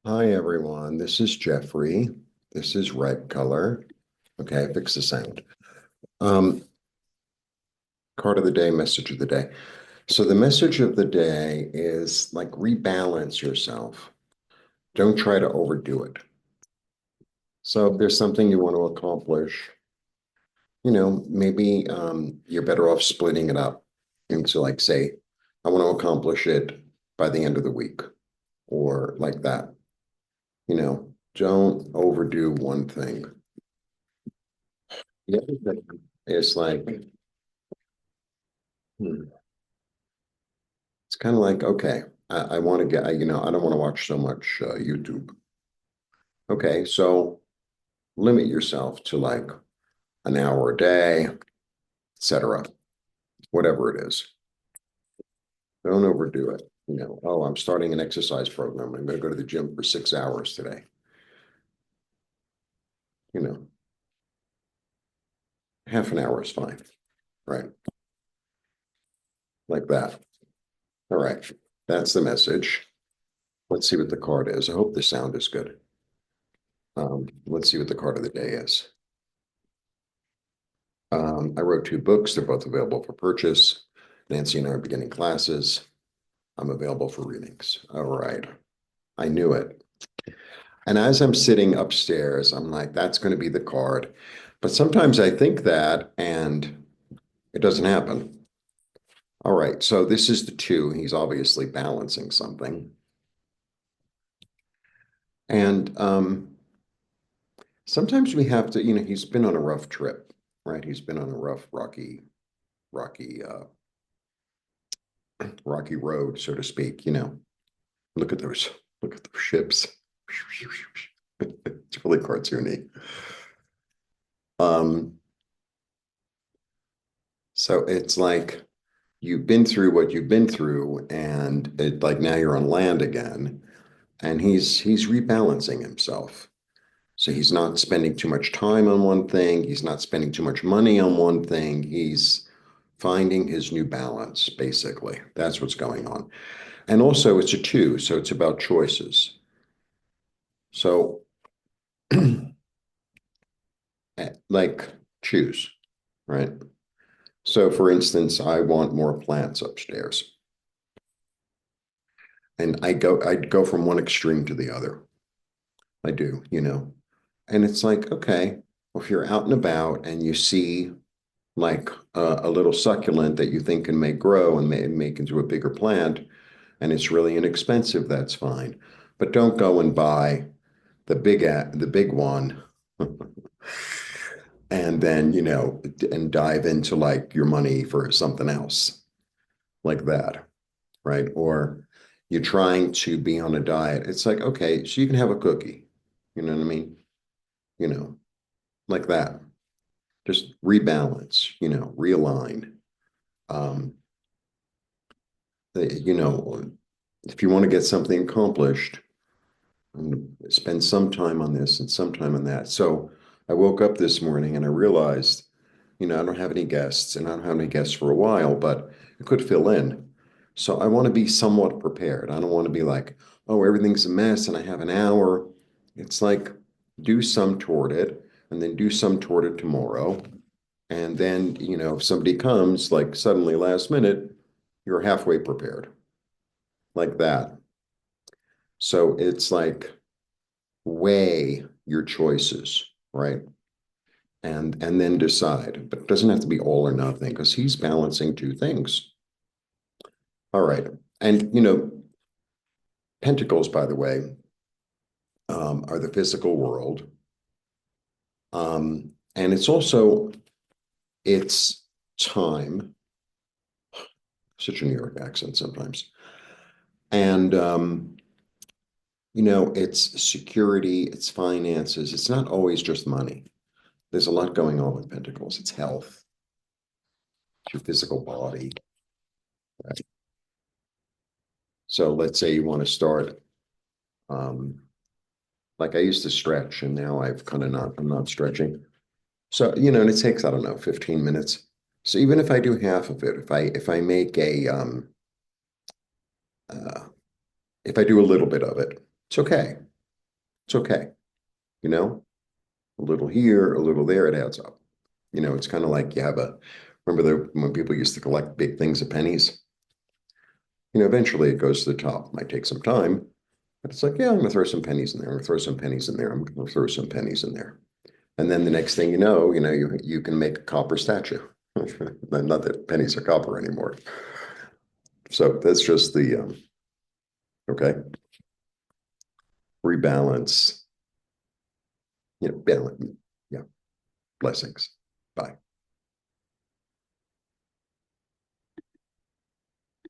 Hi everyone, this is Jeffrey. This is red color. Okay, fix the sound. Um, Card of the day, message of the day. So the message of the day is like rebalance yourself. Don't try to overdo it. So if there's something you want to accomplish, maybe you're better off splitting it up into like say, I want to accomplish it by the end of the week or like that. Don't overdo one thing. The other thing is like, it's kind of like, okay, I want to get, I don't want to watch so much YouTube. Okay, so limit yourself to like an hour a day, etc., whatever it is. Don't overdo it. Oh, I'm starting an exercise program. I'm going to go to the gym for 6 hours today. You know, half an hour is fine, right? Like that. All right, that's the message. Let's see what the card is. I hope the sound is good. Let's see what the card of the day is. I wrote 2 books. They're both available for purchase. Nancy and I are beginning classes. I'm available for readings. All right. I knew it. And as I'm sitting upstairs, I'm like, that's going to be the card. But sometimes I think that and it doesn't happen. All right. So this is the 2. He's obviously balancing something. And sometimes we have to, he's been on a rough trip, right? He's been on a rough, rocky, rocky road, so to speak. Look at those, look at those ships. It's really cartoony. Um, so it's like you've been through what you've been through, and it like now you're on land again, and he's rebalancing himself. So he's not spending too much time on one thing, he's not spending too much money on one thing, he's finding his new balance, basically. That's what's going on. And also it's a 2, so it's about choices. So like choose, right? So for instance, I want more plants upstairs. And I'd go from one extreme to the other. I do. And it's like, okay, well, if you're out and about and you see like a little succulent that you think can make grow and make into a bigger plant, and it's really inexpensive, that's fine. But don't go and buy the big one and then, and dive into like your money for something else like that, right? Or you're trying to be on a diet. It's like, okay, so you can have a cookie. You know what I mean? You know, like that. Just rebalance, realign. Um, you know, if you want to get something accomplished, I'm going to spend some time on this and some time on that. So I woke up this morning and I realized, I don't have any guests and I don't have any guests for a while, but I could fill in. So I want to be somewhat prepared. I don't want to be like, oh, everything's a mess and I have an hour. It's like do some toward it and then do some toward it tomorrow. And then, if somebody comes like suddenly last minute, you're halfway prepared like that. So it's like weigh your choices, right? And then decide. But it doesn't have to be all or nothing because he's balancing 2 things. All right. And pentacles, by the way, are the physical world. And it's also it's time, such a New York accent sometimes. And it's security, it's finances. It's not always just money. There's a lot going on with pentacles. It's health, it's your physical body. Right? So let's say you want to start, um, like I used to stretch and now I've kind of I'm not stretching. So, and it takes, I don't know, 15 minutes. So even if I do half of it, if I make uh, if I do a little bit of it, it's okay. It's okay. You know, a little here, a little there, it adds up. You know, it's kind of like you have remember when people used to collect big things of pennies? You know, eventually it goes to the top. It might take some time, but it's like, yeah, I'm going to throw some pennies in there. I'm going to throw some pennies in there. I'm going to throw some pennies in there. And then the next thing you can make a copper statue. Not that pennies are copper anymore. So that's just the, okay, rebalance, balance. Yeah, blessings. Bye.